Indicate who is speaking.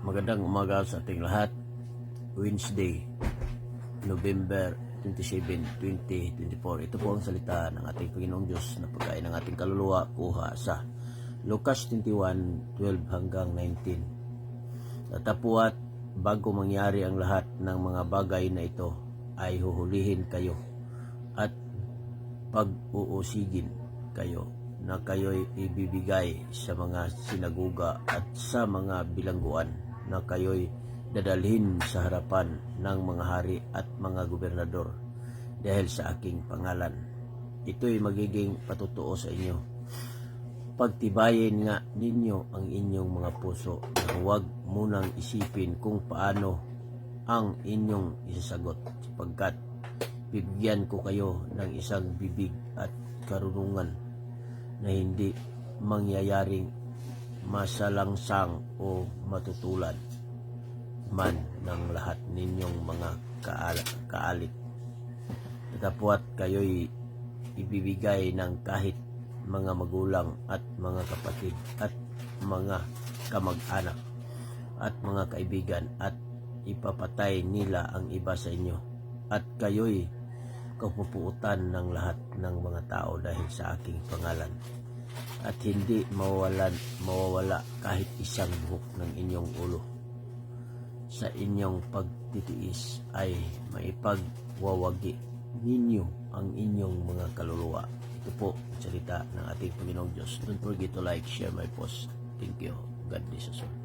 Speaker 1: Magandang umaga sa ating lahat. Wednesday, November 27, 2024. Ito po ang salita ng ating Panginoong Diyos na pagkain ng ating kaluluwa, kuha sa Lucas 21:12 hanggang 19. Tatapuat, bago mangyari ang lahat ng mga bagay na ito, ay huhulihin kayo at pag-uusigin kayo na kayo'y ibibigay sa mga sinaguga at sa mga bilangguan, na kayo'y dadalhin sa harapan ng mga hari at mga gobernador dahil sa aking pangalan. Ito'y magiging patutuo sa inyo. Pagtibayin nga ninyo ang inyong mga puso na huwag munang isipin kung paano ang inyong isasagot, sapagkat bibigyan ko kayo ng isang bibig at karunungan na hindi mangyayaring masalangsang o matutulad man ng lahat ninyong mga kaalit. Tatapuat kayo'y ibibigay ng kahit mga magulang at mga kapatid at mga kamag-anak at mga kaibigan, at ipapatay nila ang iba sa inyo, at kayo'y kapupuutan ng lahat ng mga tao dahil sa aking pangalan, at hindi mawawala kahit isang buhok ng inyong ulo. Sa inyong pagtitiis ay maipagwawagi ninyo ang inyong mga kaluluwa. Ito po ang salita ng ating Panginoong Diyos. Don't forget to like, share my post. Thank you. God bless us all.